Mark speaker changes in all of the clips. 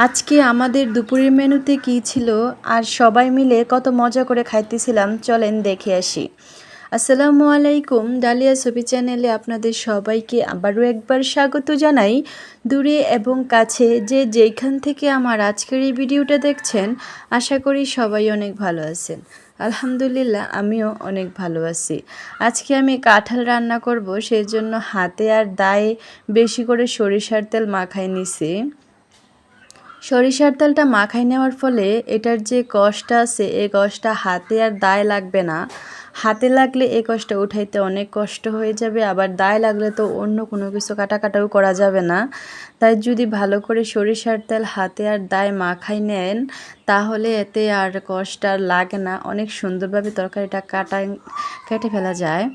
Speaker 1: আজকে আমাদের দুপুরের মেনুতে কী ছিল আর সবাই মিলে কত মজা করে খাইতেছিলাম চলেন দেখে আসি। আসসালামু আলাইকুম, ডালিয়া ছবি চ্যানেলে আপনাদের সবাইকে আবারও একবার স্বাগত জানাই। দূরে এবং কাছে যে যেখান থেকে আমার আজকের এই ভিডিওটা দেখছেন, আশা করি সবাই অনেক ভালো আছেন। আলহামদুলিল্লাহ আমিও অনেক ভালো আছি। আজকে আমি কাঁঠাল রান্না করব, সেই জন্য হাতে আর দায়ে বেশি করে সরিষার তেল মাখায় নিছি। সরিষার তেলটা মাখাই নেওয়ার ফলে এটার যে কষটা আছে এই কষটা হাতে আর দায় লাগবে না। হাতে লাগলে এই কষটা উঠাইতে অনেক কষ্ট হয়ে যাবে, আবার দায় লাগলে তো অন্য কোনো কিছু কাটাও করা যাবে না। তাই যদি ভালো করে সরিষার তেল হাতে আর দায় মাখাই নেন তাহলে এতে আর কষটা আর লাগে না, অনেক সুন্দরভাবে তরকারিটা কেটে ফেলা যায়।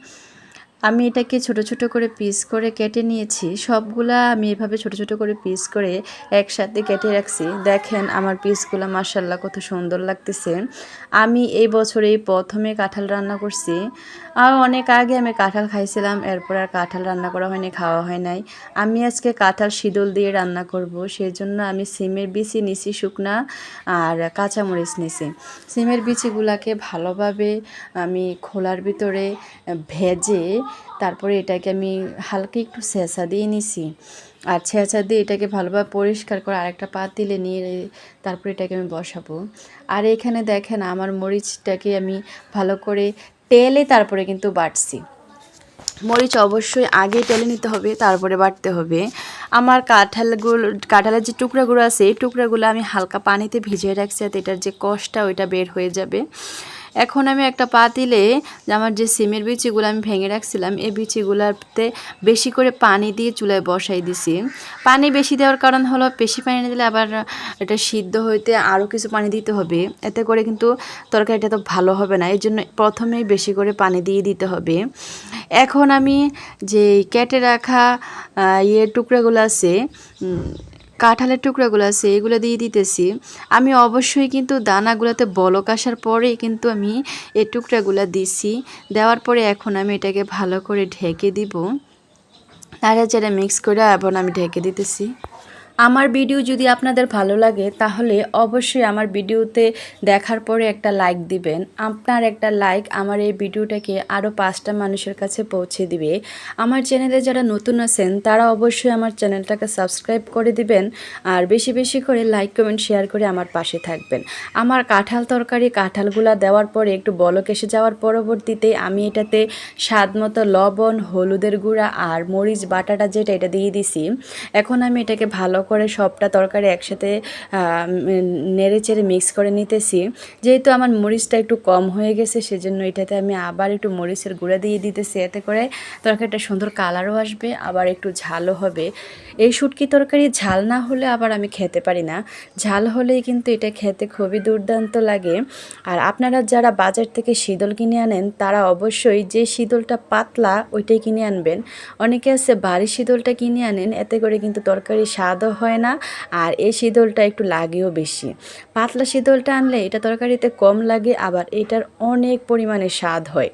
Speaker 1: আমি এটাকে ছোট ছোট করে পিস করে কেটে নিয়েছি। সবগুলা আমি এভাবে ছোট ছোট করে পিস করে একসাথে কেটে রাখছি। দেখেন আমার পিসগুলো মাশাআল্লাহ কত সুন্দর লাগতেছে। আমি এই বছরেই প্রথমে কাঁঠাল রান্না করছি। আর অনেক আগে আমি কাঁঠাল খাইছিলাম, এরপর আর কাঁঠাল রান্না করা হয়নি, খাওয়া হয় নাই। আমি আজকে কাঁঠাল শীতল দিয়ে রান্না করব, সেই জন্য আমি সিমের বিচি নিছি শুকনা, আর কাঁচামরিচ নিছি। সিমের বিচিগুলাকে ভালোভাবে আমি খোলার ভিতরে ভেজে তারপরে এটাকে আমি হালকা একটু ছেঁচা দিয়ে নিছি। আর ছেঁচা দিয়ে এটাকে ভালোভাবে পরিষ্কার করে আরেকটা পাতিলে নিয়ে তারপরে এটাকে আমি বসাবো। আর এখানে দেখেন আমার মরিচটাকে আমি ভালো করে তেলে তারপরে কিন্তু বাটছি। মরিচ অবশ্যই আগে তেলে নিতে হবে, তারপরে বাটতে হবে। আমার কাঁঠালের যে টুকরাগুলো আছে এই টুকরাগুলো আমি হালকা পানিতে ভিজিয়ে রাখছি, যাতে এটার যে কষটা ওইটা বের হয়ে যাবে। এখন আমি একটা পাতিলে আমার যে সিমের বিচিগুলো আমি ভেঙে রাখছিলাম এই বিচিগুলোতে বেশি করে পানি দিয়ে চুলায় বসাই দিছি। পানি বেশি দেওয়ার কারণ হলো বেশি পানি দিলে আবার এটা সিদ্ধ হইতে আরও কিছু পানি দিতে হবে, এতে করে কিন্তু তরকারিটা তো ভালো হবে না, এই জন্য প্রথমেই বেশি করে পানি দিয়ে দিতে হবে। এখন আমি যে কেটে রাখা টুকরাগুলো আছে, কাঁঠালের টুকরাগুলো আছে এগুলো দিয়ে দিতেছি। আমি অবশ্যই কিন্তু দানাগুলোতে বলক আসার পরেই কিন্তু আমি এই টুকরাগুলো দিছি। দেওয়ার পরে এখন আমি এটাকে ভালো করে ঢেকে দিব, নাড়াচাড়া মিক্স করে এখন আমি ঢেকে দিতেছি। আমার ভিডিও যদি আপনাদের ভালো লাগে তাহলে অবশ্যই আমার ভিডিওতে দেখার পরে একটা লাইক দিবেন। আপনার একটা লাইক আমার এই ভিডিওটাকে আরও 5টা মানুষের কাছে পৌঁছে দিবে। আমার চ্যানেলে যারা নতুন আছেন তারা অবশ্যই আমার চ্যানেলটাকে সাবস্ক্রাইব করে দিবেন, আর বেশি বেশি করে লাইক কমেন্ট শেয়ার করে আমার পাশে থাকবেন। আমার কাঁঠাল তরকারি কাঁঠালগুলা দেওয়ার পরে একটু বলক এসে যাওয়ার পরবর্তীতে আমি এটাতে স্বাদ মতো লবণ, হলুদের গুঁড়া আর মরিচ বাটাটা যেটা এটা দিয়ে দিছি। এখন আমি এটাকে ভালো করে সবটা তরকারি একসাথে নেড়ে চেড়ে মিক্স করে নিতেছি। যেহেতু আমার মরিচটা একটু কম হয়ে গেছে সেজন্য এটাতে আমি আবার একটু মরিচের গুঁড়া দিয়ে দিতেছি, এতে করে তরকারিটা সুন্দর কালারও আসবে, আবার একটু ঝালও হবে। এই শুটকি তরকারি ঝাল না হলে আবার আমি খেতে পারি না, ঝাল হলেই কিন্তু এটা খেতে খুবই দুর্দান্ত লাগে। আর আপনারা যারা বাজার থেকে শীতল কিনে আনেন তারা অবশ্যই যে শীতলটা পাতলা ওইটাই কিনে আনবেন। অনেকে আছে ভারী শীতলটা কিনে আনেন, এতে করে কিন্তু তরকারি স্বাদও হয় না, আর এই শীতলটা একটু লাগেও বেশি। পাতলা শীতলটা আনলে এটা তরকারিতে কম লাগে, আবার এটার অনেক পরিমাণে স্বাদ হয়।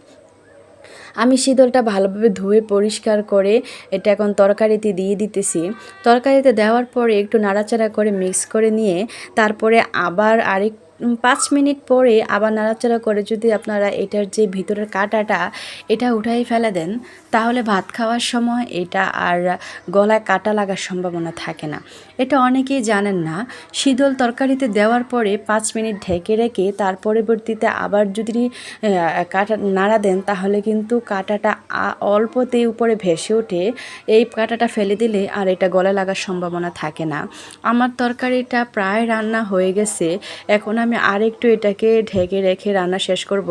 Speaker 1: আমি শীতলটা ভালোভাবে ধুয়ে পরিষ্কার করে এটা এখন তরকারিতে দিয়ে দিতেছি। তরকারিতে দেওয়ার পরে একটু নাড়াচাড়া করে মিক্স করে নিয়ে তারপরে আবার 5 মিনিট পরে আবার নাড়াচাড়া করে যদি আপনারা এটার যে ভিতরের কাঁটাটা এটা উঠাই ফেলে দেন তাহলে ভাত খাওয়ার সময় এটা আর গলায় কাঁটা লাগার সম্ভাবনা থাকে না। এটা অনেকেই জানেন না। শীতল তরকারিতে দেওয়ার পরে 5 মিনিট ঢেকে রেখে তার পরবর্তীতে আবার যদি কাঁটা নাড়া দেন তাহলে কিন্তু কাঁটাটা অল্পতেই উপরে ভেসে ওঠে। এই কাঁটাটা ফেলে দিলে আর এটা গলায় লাগার সম্ভাবনা থাকে না। আমার তরকারিটা প্রায় রান্না হয়ে গেছে, এখন আমি আরেকটু এটাকে ঢেকে রেখে রান্না শেষ করব।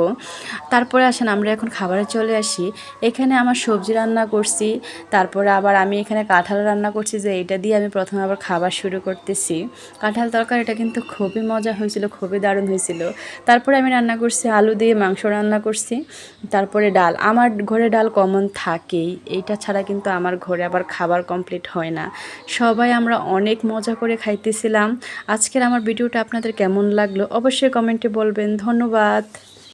Speaker 1: তারপরে আসেন আমরা এখন খাবারে চলে আসি। এখানে আমার সবজি রান্না করছি, তারপরে আবার আমি এখানে কাঁঠাল রান্না করছি, যে এটা দিয়ে আমি প্রথমে আবার খাবার শুরু করতেছি। কাঁঠাল তরকারিটা কিন্তু খুবই মজা হয়েছিল, খুবই দারুণ হয়েছিল। তারপরে আমি রান্না করছি আলু দিয়ে মাংস রান্না করছি, তারপরে ডাল। আমার ঘরে ডাল কমন থাকেই, এইটা ছাড়া কিন্তু আমার ঘরে আবার খাবার কমপ্লিট হয় না। সবাই আমরা অনেক মজা করে খাইতেছিলাম। আজকের আমার ভিডিওটা আপনাদের কেমন লাগলো অবশ্যই কমেন্টে বলবেন। ধন্যবাদ।